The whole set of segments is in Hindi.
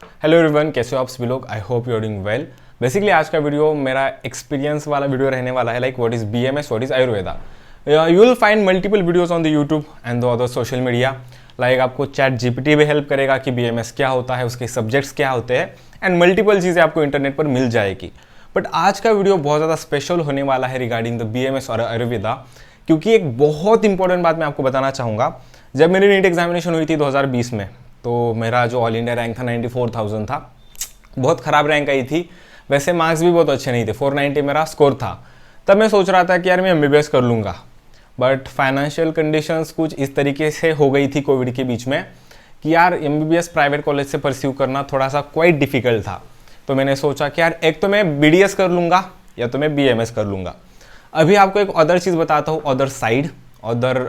हेलो एवरीवन, कैसे हो आप सभी लोग। I hope you are doing well. Basically आज का वीडियो मेरा एक्सपीरियंस वाला वीडियो रहने वाला है, like what is BMS, what is Ayurveda. You will find multiple videos on the YouTube and the other social media. Like आपको चैट जीपीटी भी हेल्प करेगा कि बीएमएस क्या होता है, उसके सब्जेक्ट्स क्या होते हैं, एंड मल्टीपल चीज़ें आपको इंटरनेट पर मिल जाएगी। बट आज का वीडियो बहुत ज़्यादा स्पेशल होने वाला है रिगार्डिंग द बीएमएस और आयुर्वेदा, क्योंकि एक बहुत इंपॉर्टेंट बात मैं आपको बताना चाहूँगा। जब मेरी नीट एग्जामिनेशन हुई थी 2020 में, तो मेरा जो ऑल इंडिया रैंक था 94,000 था। बहुत ख़राब रैंक आई थी, वैसे मार्क्स भी बहुत अच्छे नहीं थे, 490 मेरा स्कोर था। तब मैं सोच रहा था कि यार मैं एमबीबीएस कर लूँगा, बट फाइनेंशियल कंडीशंस कुछ इस तरीके से हो गई थी कोविड के बीच में कि यार एमबीबीएस प्राइवेट कॉलेज से परस्यू करना थोड़ा सा क्वाइट डिफिकल्ट था। तो मैंने सोचा कि यार एक तो मैं बीडीएस कर लूँगा या तो मैं बीएमएस कर लूँगा। अभी आपको एक अदर चीज़ बताता हूँ, other side, other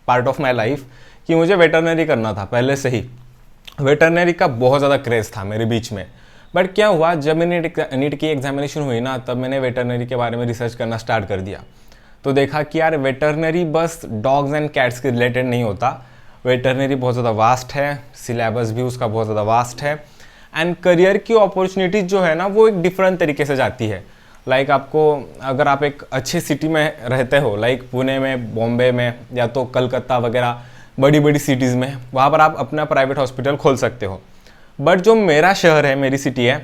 part of my life, कि मुझे वेटरनरी करना था पहले से ही। वेटरनरी का बहुत ज़्यादा क्रेज़ था मेरे बीच में। बट क्या हुआ, जब मैंने नीट की एग्जामिनेशन हुई ना, तब मैंने वेटरनरी के बारे में रिसर्च करना स्टार्ट कर दिया। तो देखा कि यार वेटरनरी बस डॉग्स एंड कैट्स के रिलेटेड नहीं होता। वेटरनरी बहुत ज़्यादा वास्ट है, सिलेबस भी उसका बहुत ज़्यादा वास्ट है, एंड करियर की अपॉर्चुनिटीज़ जो है ना वो एक डिफरेंट तरीके से जाती है। लाइक आपको, अगर आप एक अच्छे सिटी में रहते हो, लाइक पुणे में, बॉम्बे में, या तो कलकत्ता वगैरह बड़ी बड़ी सिटीज़ में, वहाँ पर आप अपना प्राइवेट हॉस्पिटल खोल सकते हो। बट जो मेरा शहर है, मेरी सिटी है,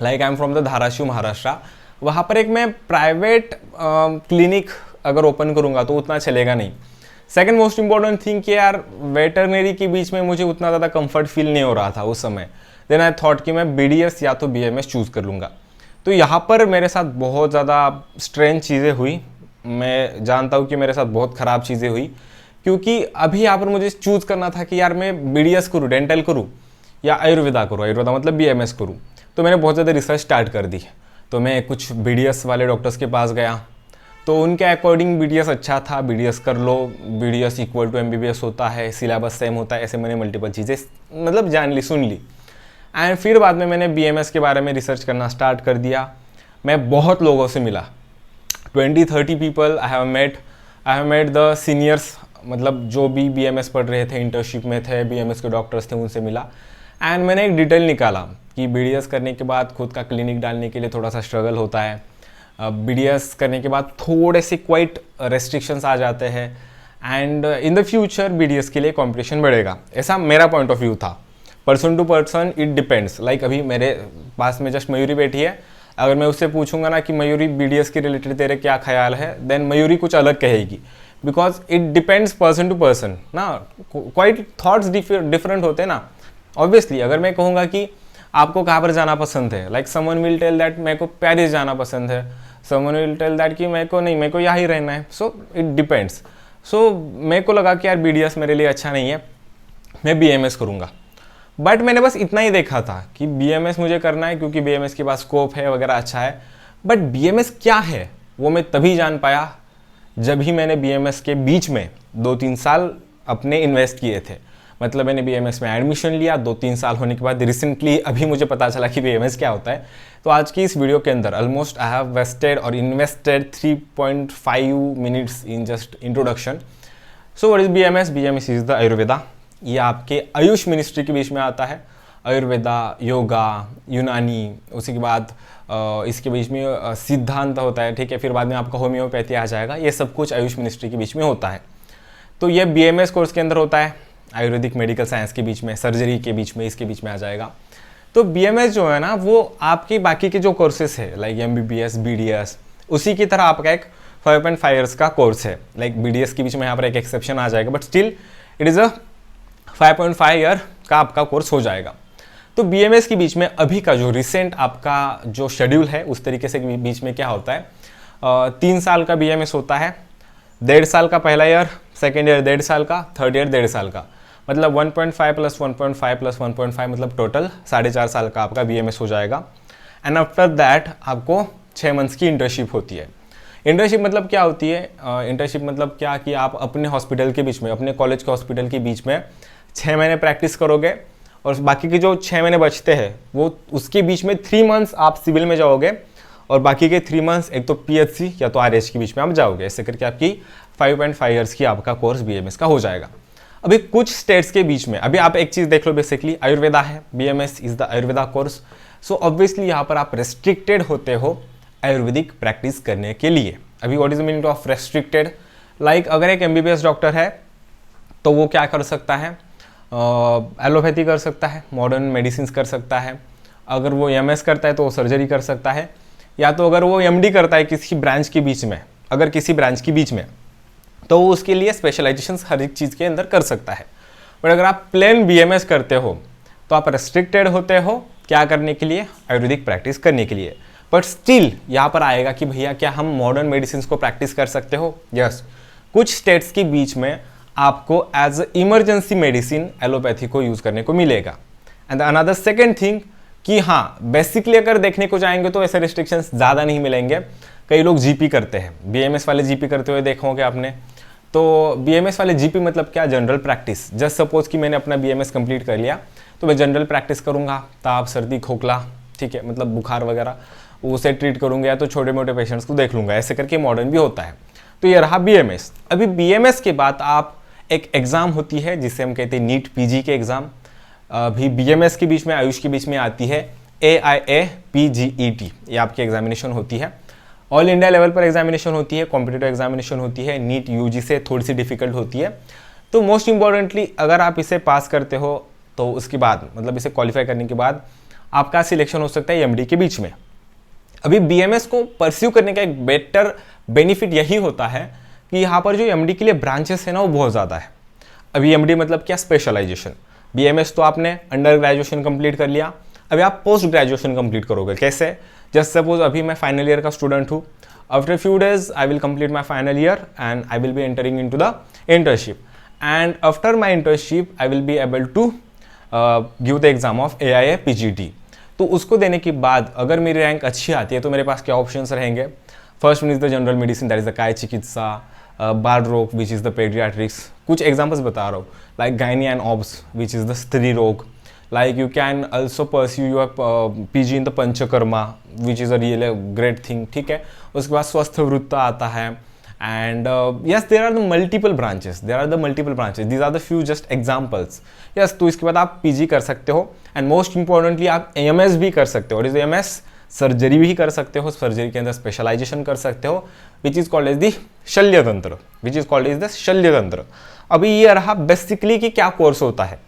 like I am from the Dharashiv, Maharashtra, वहाँ पर एक मैं प्राइवेट क्लिनिक अगर ओपन करूँगा तो उतना चलेगा नहीं। सेकंड मोस्ट इंपॉर्टेंट थिंग कि यार वेटरनरी के बीच में मुझे उतना ज़्यादा कंफर्ट फील नहीं हो रहा था उस समय। देन आई थॉट कि मैं बीडीएस या तो बीएमएस चूज़ कर लूँगा। तो यहाँ पर मेरे साथ बहुत ज़्यादा स्ट्रेंज चीज़ें हुई। मैं जानता हूँ कि मेरे साथ बहुत ख़राब चीज़ें हुई, क्योंकि अभी यहाँ पर मुझे चूज़ करना था कि यार मैं बीडीएस करूँ, डेंटल करूँ, या आयुर्वेदा करूँ, आयुर्वेदा मतलब बीएमएस करूँ। तो मैंने बहुत ज़्यादा रिसर्च स्टार्ट कर दी। तो मैं कुछ बीडीएस वाले डॉक्टर्स के पास गया, तो उनके अकॉर्डिंग बीडीएस अच्छा था, बीडीएस कर लो, बीडीएस इक्वल टू एमबीबीएस होता है, सिलेबस सेम होता है, ऐसे मैंने मल्टीपल चीज़ें मतलब जान ली, सुन ली। एंड फिर बाद में मैंने बीएमएस के बारे में रिसर्च करना स्टार्ट कर दिया। मैं बहुत लोगों से मिला, 20-30 people I have met the seniors, मतलब जो भी बीएमएस पढ़ रहे थे, इंटर्नशिप में थे, बीएमएस के डॉक्टर्स थे, उनसे मिला। एंड मैंने एक डिटेल निकाला कि बीडीएस करने के बाद खुद का क्लिनिक डालने के लिए थोड़ा सा स्ट्रगल होता है। बीडीएस करने के बाद थोड़े से क्वाइट रेस्ट्रिक्शंस आ जाते हैं, and in the future BDS के लिए कंपटीशन बढ़ेगा, ऐसा मेरा पॉइंट ऑफ व्यू था। Person to person it depends. Like अभी मेरे पास में जस्ट मयूरी बैठी है, अगर मैं उससे पूछूंगा ना कि मयूरी बीडीएस के रिलेटेड तेरे क्या ख्याल है, देन मयूरी कुछ अलग कहेगी, because it depends person to person ना। क्वाइट थॉट्स डिफरेंट होते हैं ना। ऑब्वियसली अगर मैं कहूँगा कि आपको कहाँ पर जाना पसंद है, like someone will tell that मेरे को पेरिस जाना पसंद है, समवन विल टेल दैट कि मेरे को नहीं, मेरे को यहाँ ही रहना है। So it depends. सो मेरे को लगा कि यार बीडीएस मेरे लिए अच्छा नहीं है, मैं बीएमएस करूँगा। बट मैंने बस इतना ही देखा था कि बीएमएस मुझे करना है क्योंकि बीएमएस के पास स्कोप है वगैरह, अच्छा है। बट बीएमएस क्या है वो मैं तभी जान पाया जब ही मैंने बीएमएस के बीच में 2-3 साल अपने इन्वेस्ट किए थे। मतलब मैंने बीएमएस में एडमिशन लिया, 2-3 साल होने के बाद रिसेंटली अभी मुझे पता चला कि बीएमएस क्या होता है। तो आज की इस वीडियो के अंदर ऑलमोस्ट आई हैव वेस्टेड और invested 3.5 minutes in just introduction. So what is BMS? BMS is the Ayurveda. ये आपके आयुष मिनिस्ट्री के बीच में आता है। आयुर्वेदा, योगा, यूनानी, उसी के बाद इसके बीच में सिद्धांत होता है, ठीक है। फिर बाद में आपका होम्योपैथी आ जाएगा। ये सब कुछ आयुष मिनिस्ट्री के बीच में होता है। तो ये बीएमएस कोर्स के अंदर होता है, आयुर्वेदिक मेडिकल साइंस के बीच में, सर्जरी के बीच में, इसके बीच में आ जाएगा। तो बीएमएस जो है ना वो आपके बाकी के जो कोर्सेस है, लाइक एमबीबीएस, बीडीएस, उसी की तरह आपका एक 5.5 ईयर्स का कोर्स है। लाइक बीडीएस के बीच में यहाँ पर एक एक्सेप्शन आ जाएगा, but still it is a 5.5 year का आपका कोर्स हो जाएगा। तो बीएमएस के बीच में अभी का जो रिसेंट आपका जो शेड्यूल है, उस तरीके से बीच में क्या होता है, 3 साल का बीएमएस होता है, 1.5 साल का पहला ईयर, सेकेंड ईयर 1.5 साल का, थर्ड ईयर 1.5 साल का, मतलब 1.5 + 1.5 + 1.5 मतलब टोटल 4.5 साल का आपका बीएमएस हो जाएगा। एंड आफ्टर दैट आपको 6 मंथ्स की इंटर्नशिप होती है। इंटर्नशिप मतलब क्या होती है? इंटर्नशिप मतलब क्या कि आप अपने हॉस्पिटल के बीच में, अपने कॉलेज के हॉस्पिटल के बीच में 6 महीने प्रैक्टिस करोगे, और बाकी के जो 6 महीने बचते हैं वो उसके बीच में 3 मंथ्स आप सिविल में जाओगे, और बाकी के 3 मंथ्स एक तो पीएचसी या तो आरएच के बीच में आप जाओगे। ऐसे करके आपकी 5.5 ईयर्स की आपका कोर्स बीएमएस का हो जाएगा। अभी कुछ स्टेट्स के बीच में, अभी आप एक चीज़ देख लो, बेसिकली आयुर्वेदा है, BMS is the Ayurveda course, so obviously यहाँ पर आप रेस्ट्रिक्टेड होते हो आयुर्वेदिक प्रैक्टिस करने के लिए। अभी what is the meaning of restricted? Like अगर एक MBBS डॉक्टर है तो वो क्या कर सकता है, एलोपैथी कर सकता है, मॉडर्न मेडिसिन कर सकता है, अगर वो MS करता है तो वो सर्जरी कर सकता है, या तो अगर वो MD करता है किसी ब्रांच के बीच में, अगर किसी ब्रांच के बीच में, तो वो उसके लिए स्पेशलाइजेशन हर एक चीज़ के अंदर कर सकता है। बट अगर आप प्लेन BMS करते हो तो आप रेस्ट्रिक्टेड होते हो क्या करने के लिए, आयुर्वेदिक प्रैक्टिस करने के लिए। बट स्टिल यहाँ पर आएगा कि भैया क्या हम मॉडर्न मेडिसिन को प्रैक्टिस कर सकते हो? यस, कुछ स्टेट्स के बीच में आपको एज इमरजेंसी मेडिसिन एलोपैथी को यूज़ करने को मिलेगा। एंड अनदर सेकेंड थिंग कि हाँ, बेसिकली अगर देखने को जाएंगे तो ऐसे रिस्ट्रिक्शंस ज़्यादा नहीं मिलेंगे। कई लोग GP करते हैं, BMS वाले GP करते हुए देखोगे आपने, तो BMS वाले GP मतलब क्या, जनरल प्रैक्टिस। जस्ट सपोज कि मैंने अपना BMS कंप्लीट कर लिया तो मैं जनरल प्रैक्टिस करूँगा, ताप सर्दी खोखला, ठीक है, मतलब बुखार वगैरह उसे ट्रीट करूँगा, या तो छोटे मोटे पेशेंट्स को देख लूँगा, ऐसे करके मॉडर्न भी होता है। तो ये रहा BMS। अभी BMS के बाद आप एक एग्ज़ाम होती है जिसे हम कहते हैं नीट PG के एग्ज़ाम। अभी BMS के बीच में, आयुष के बीच में आती है AIA PGET, ये आपकी एग्जामिनेशन होती है। ऑल इंडिया लेवल पर एग्जामिनेशन होती है, कॉम्पिटिटिव एग्जामिनेशन होती है, नीट UG से थोड़ी सी डिफिकल्ट होती है। तो मोस्ट इंपॉर्टेंटली अगर आप इसे पास करते हो तो उसके बाद, मतलब इसे क्वालिफाई करने के बाद आपका सिलेक्शन हो सकता है MD के बीच में। अभी BMS को परस्यू करने का एक बेटर बेनिफिट यही होता है कि यहाँ पर जो MD के लिए ब्रांचेस है ना, वो बहुत ज़्यादा है। अभी MD मतलब क्या, स्पेशलाइजेशन। BMS तो आपने अंडर ग्रेजुएशन कंप्लीट कर लिया, अभी आप पोस्ट ग्रेजुएशन कंप्लीट करोगे। कैसे? जस्ट सपोज अभी मैं फाइनल ईयर का स्टूडेंट हूँ, after few days I will complete my final year and I will be entering in to the internship, and after my internship I will be able to give the exam of AIA PGT। तो उसको देने के बाद अगर मेरी रैंक अच्छी आती है तो मेरे पास क्या ऑप्शंस रहेंगे? First one is the general medicine, that is the काय चिकित्सा, बाल रोग विच इज द पेडियाट्रिक्स। कुछ एग्जाम्पल्स बता रहा हूँ, like gynae and obs which is the स्त्री रोग, like you can also pursue your PG in the panchakarma which is a real great thing, ठीक है। उसके बाद स्वस्थ वृत्त आता है, and yes there are the multiple branches, these are the few just examples. Yes, तो इसके बाद आप PG कर सकते हो, एंड मोस्ट इंपॉर्टेंटली आप AMS भी कर सकते हो। और इस AMS सर्जरी भी कर सकते हो, सर्जरी के अंदर स्पेशलाइजेशन कर सकते हो, which is called as the शल्य तंत्र, अभी ये रहा बेसिकली कि क्या कोर्स होता है।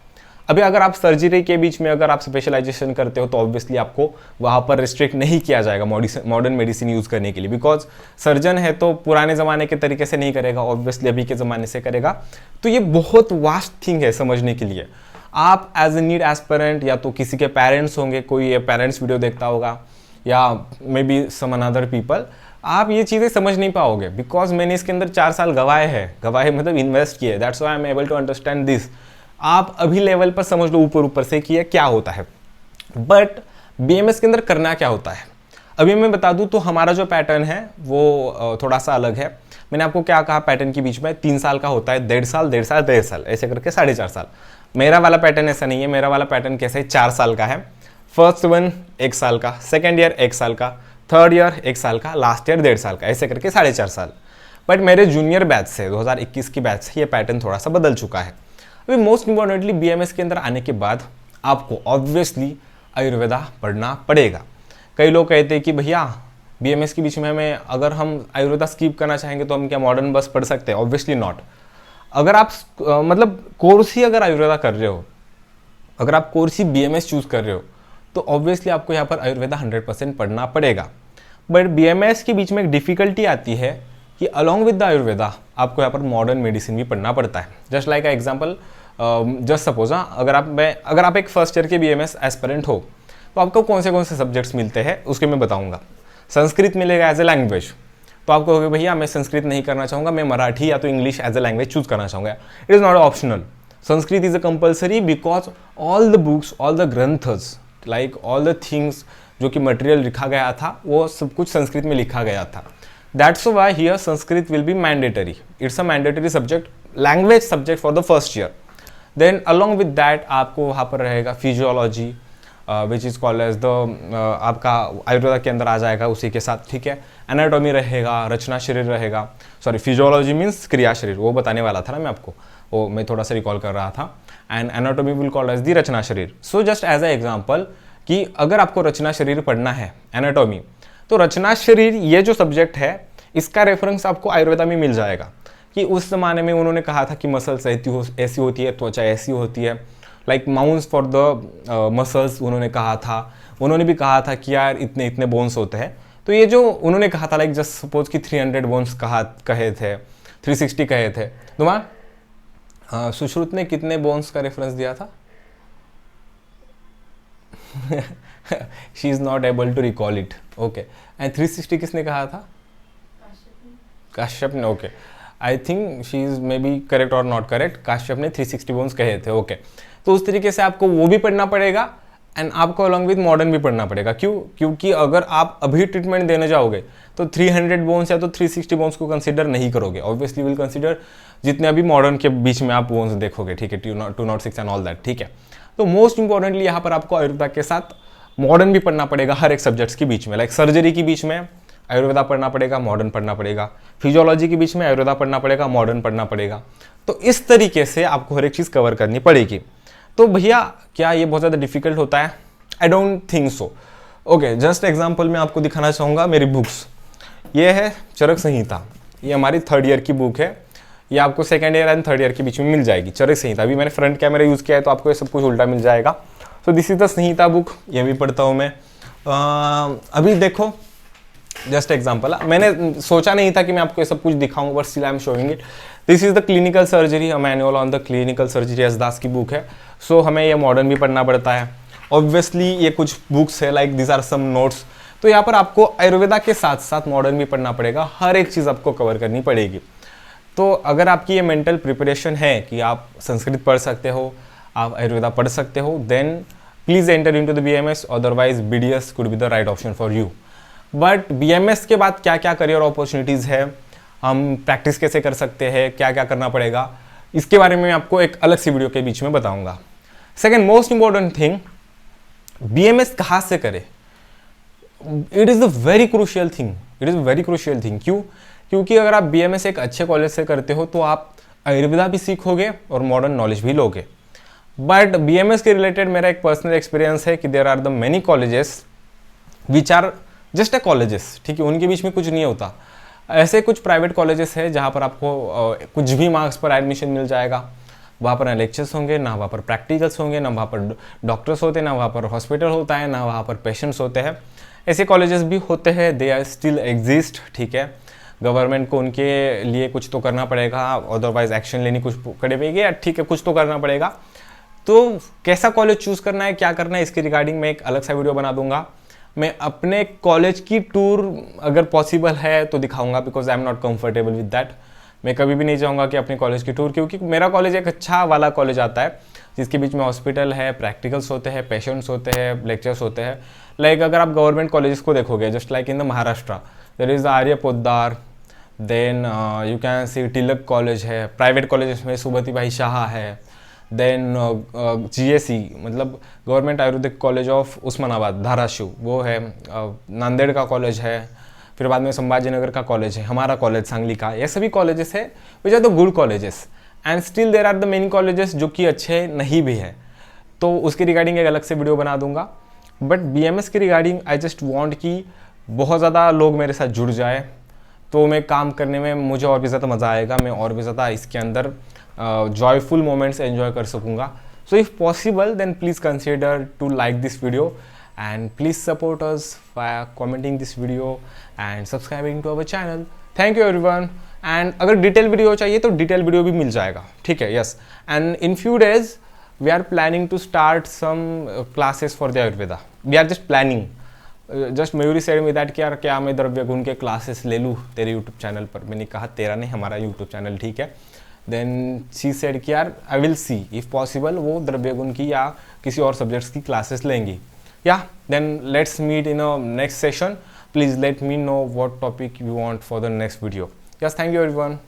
अभी अगर आप सर्जरी के बीच में अगर आप स्पेशलाइजेशन करते हो तो ऑब्वियसली आपको वहाँ पर रिस्ट्रिक्ट नहीं किया जाएगा मॉडर्न मेडिसिन यूज़ करने के लिए, बिकॉज सर्जन है तो पुराने ज़माने के तरीके से नहीं करेगा, ऑब्वियसली अभी के ज़माने से करेगा। तो ये बहुत वास्ट थिंग है समझने के लिए। आप एज ए नीट एस्पिरेंट, या तो किसी के पेरेंट्स होंगे, कोई पेरेंट्स वीडियो देखता होगा, या maybe some another people, आप ये चीज़ें समझ नहीं पाओगे, बिकॉज मैंने इसके अंदर 4 साल गवाए मतलब इन्वेस्ट किए, that's why I am able to understand this. आप अभी लेवल पर समझ लो ऊपर से कि क्या होता है, बट BMS के अंदर करना क्या होता है अभी मैं बता दूं तो हमारा जो पैटर्न है वो थोड़ा सा अलग है। मैंने आपको क्या कहा, पैटर्न के बीच में 3 साल का होता है, 1.5 साल ऐसे करके 4.5 साल। मेरा वाला पैटर्न ऐसा नहीं है, मेरा वाला पैटर्न कैसे है, 4 साल का है। फर्स्ट वन 1 साल का, सेकेंड ईयर 1 साल का, थर्ड ईयर 1 साल का, लास्ट ईयर 1.5 साल का, ऐसे करके 4.5 साल। बट मेरे जूनियर बैच से 2021 की बैच से ये पैटर्न थोड़ा सा बदल चुका है। अभी मोस्ट इंपॉर्टेंटली BMS के अंदर आने के बाद आपको ऑब्वियसली आयुर्वेदा पढ़ना पड़ेगा। कई लोग कहते हैं कि भैया BMS के बीच में हमें अगर हम आयुर्वेदा स्किप करना चाहेंगे तो हम क्या मॉडर्न बस पढ़ सकते हैं? Obviously not. अगर आप मतलब कोर्स ही अगर आयुर्वेदा कर रहे हो, अगर आप कोर्स ही BMS चूज कर रहे हो तो ऑब्वियसली आपको यहाँ पर आयुर्वेदा 100% पढ़ना पड़ेगा। बट BMS के बीच में एक डिफिकल्टी आती है कि अलॉन्ग विद द आयुर्वेदा आपको यहाँ पर मॉडर्न मेडिसिन भी पढ़ना पड़ता है। Just like example, just suppose अगर आप एक फर्स्ट ईयर के BMS एस्पिरेंट हो तो आपको कौन से सब्जेक्ट्स मिलते हैं उसके मैं बताऊंगा। संस्कृत मिलेगा एज ए लैंग्वेज, तो आपको कहोगे भैया मैं संस्कृत नहीं करना चाहूँगा, मैं मराठी या तो English as a language choose करना चाहूँगा। It is not optional, Sanskrit is a compulsory because all the books, all the ग्रंथस, लाइक ऑल द थिंग्स जो कि मटेरियल लिखा गया था वो सब कुछ संस्कृत में लिखा गया था। That's why here Sanskrit will be mandatory, it's a mandatory subject, language subject for the first year. Then along with that आपको वहाँ पर रहेगा physiology which is called as the आपका आयुर्वेदा के अंदर आ जाएगा उसी के साथ, ठीक है। एनाटॉमी रहेगा, रचना शरीर रहेगा, सॉरी फिजियोलॉजी मीन्स क्रिया शरीर, वो बताने वाला था ना मैं आपको। वो मैं थोड़ा सा रिकॉल कर रहा था। And anatomy will called as the Rachana Sharir. So just as a example कि अगर आपको रचना शरीर पढ़ना है एनाटॉमी, तो रचना शरीर ये जो सब्जेक्ट है इसका रेफरेंस आपको आयुर्वेदा में मिल जाएगा कि उस ज़माने में उन्होंने कहा था कि मसल्स ऐसी होती है, त्वचा ऐसी होती है, like mounts for the muscles उन्होंने कहा था। उन्होंने भी कहा था कि यार इतने इतने बोन्स होते हैं। तो ये जो उन्होंने कहा था, लाइक जस्ट सपोज कि 300 बोन्स कहे थे, 360 कहे थे। तुम्हारा सुश्रुत ने कितने बोन्स का रेफरेंस दिया था? She is not able to recall it. Okay, and 360 किसने कहा था? काश्यप ने। Okay, I think she is maybe correct और नॉट करेक्ट। काश्यप ने 360 बोन्स कहे थे। ओके, तो उस तरीके से आपको वो भी पढ़ना पड़ेगा एंड आपको अलॉन्ग विद मॉडर्न भी पढ़ना पड़ेगा। क्यों? क्योंकि अगर आप अभी ट्रीटमेंट देने जाओगे तो 300 बोन्स या तो 360 बोन्स को कंसीडर नहीं करोगे। ऑब्वियसली विल कंसीडर जितने अभी मॉडर्न के बीच में आप बोन्स देखोगे, ठीक है, 206 एंड ऑल दैट, ठीक है। तो मोस्ट इंपॉर्टेंटली यहाँ पर आपको आयुर्वेदा के साथ मॉडर्न भी पढ़ना पड़ेगा हर एक सब्जेक्ट्स के बीच में। लाइक सर्जरी के बीच में आयुर्वेदा पढ़ना पड़ेगा, मॉडर्न पढ़ना पड़ेगा। फिजियोलॉजी के बीच में आयुर्वेदा पढ़ना पड़ेगा, मॉडर्न पढ़ना पड़ेगा। तो इस तरीके से आपको हर एक चीज़ कवर करनी पड़ेगी। तो भैया क्या ये बहुत ज़्यादा डिफिकल्ट होता है? I don't think so. Okay, just example मैं आपको दिखाना चाहूँगा मेरी बुक्स। ये है चरक संहिता, ये हमारी 3rd ईयर की बुक है। ये आपको 2nd year and 3rd year के बीच में मिल जाएगी, चरक संहिता। अभी मैंने फ्रंट कैमरा यूज़ किया है तो आपको ये सब कुछ उल्टा मिल जाएगा। So this is the Samhita book, ये भी पढ़ता हूँ मैं। अभी देखो जस्ट एग्जाम्पल, मैंने सोचा नहीं था कि मैं आपको ये सब कुछ दिखाऊंगा, but still I am showing it. This is the clinical surgery, manual on the clinical surgery, Yashdas की बुक है। सो हमें ये मॉडर्न भी पढ़ना पड़ता है। ऑब्वियसली ये कुछ बुक्स है, like this are some notes. तो यहाँ पर आपको आयुर्वेदा के साथ साथ मॉडर्न भी पढ़ना पड़ेगा, हर एक चीज़ आपको कवर करनी पड़ेगी। तो अगर आपकी ये मेंटल प्रिपरेशन है कि आप संस्कृत पढ़ सकते हो, आप आयुर्वेदा पढ़ सकते हो, then please enter into the BMS, otherwise BDS could be the right option for you. But BMS के बाद क्या क्या करियर अपॉर्चुनिटीज़ है, हम प्रैक्टिस कैसे कर सकते हैं, क्या क्या करना पड़ेगा, इसके बारे में आपको एक अलग सी वीडियो के बीच में बताऊंगा। Second most important thing, BMS कहाँ से करें? It is the very crucial thing, it is very crucial thing. क्यों? क्योंकि अगर आप BMS एक अच्छे कॉलेज से करते हो तो आप आयुर्वेदा भी सीखोगे और मॉडर्न नॉलेज भी लोगे। बट BMS के रिलेटेड मेरा एक पर्सनल एक्सपीरियंस है कि there are the many colleges which are just a colleges, ठीक है, उनके बीच में कुछ नहीं होता। ऐसे कुछ प्राइवेट कॉलेजेस है जहाँ पर आपको कुछ भी मार्क्स पर एडमिशन मिल जाएगा। वहाँ पर ना लेक्चर्स होंगे, ना वहाँ पर प्रैक्टिकल्स होंगे, ना वहाँ पर डॉक्टर्स होते हैं, ना वहाँ पर हॉस्पिटल होता है, ना वहाँ पर पेशेंट्स होते हैं। ऐसे कॉलेजेस भी होते हैं, दे आर स्टिल एग्जिस्ट, ठीक है। गवर्नमेंट को उनके लिए कुछ तो करना पड़ेगा, अदरवाइज एक्शन लेनी कुछ पड़ेगी, या ठीक है कुछ तो करना पड़ेगा। तो कैसा कॉलेज चूज़ करना है, क्या करना है, इसके रिगार्डिंग मैं एक अलग सा वीडियो बना दूंगा। मैं अपने कॉलेज की टूर अगर पॉसिबल है तो दिखाऊंगा, because I am not comfortable with that. मैं कभी भी नहीं चाहूँगा कि अपने कॉलेज की टूर, क्योंकि मेरा कॉलेज एक अच्छा वाला कॉलेज आता है जिसके बीच में हॉस्पिटल है, प्रैक्टिकल्स होते हैं, पेशेंट्स होते हैं, लेक्चर्स होते हैं। लाइक अगर आप गवर्नमेंट कॉलेज को देखोगे, just like in the Maharashtra there is Arya Poddar, then you can see Tilak college है। प्राइवेट कॉलेज में सुभती भाई शाह है, देन GSE मतलब government Ayurvedic college of Osmanabad Dharashiv, वो है। नांदेड़ का कॉलेज है, फिर बाद में संभाजीनगर का कॉलेज है, हमारा कॉलेज सांगली का। ये सभी कॉलेजेस है which are the good colleges, and still there are the many colleges जो कि अच्छे नहीं भी है। तो उसके रिगार्डिंग एक अलग से वीडियो बना दूंगा। बट BMS के रिगार्डिंग आई जस्ट वॉन्ट कि बहुत ज़्यादा लोग मेरे साथ जुड़ जाए, तो मैं काम करने में मुझे और भी ज़्यादा मज़ा आएगा, मैं और भी ज़्यादा इसके अंदर जॉयफुल मोमेंट्स एंजॉय कर सकूँगा। So if possible then please consider to like this video and please support us by commenting this video and subscribing to our channel. Thank you everyone. And अगर डिटेल वीडियो चाहिए तो डिटेल वीडियो भी मिल जाएगा, ठीक है, yes. And in few days we are planning to start some classes for the Ayurveda. We are just planning, just Mayuri said me that कि यार क्या मैं द्रव्य गुण के क्लासेस ले लूँ तेरे यूट्यूब चैनल पर। मैंने कहा तेरा नहीं, हमारा यूट्यूब चैनल, ठीक है। देन शी सेड कि यार I will see if possible वो द्रव्य गुण की या किसी और सब्जेक्ट्स की क्लासेस लेंगी। Yeah, then let's meet in a next session. Please let me know what topic you want for the next video. Yes, thank you everyone.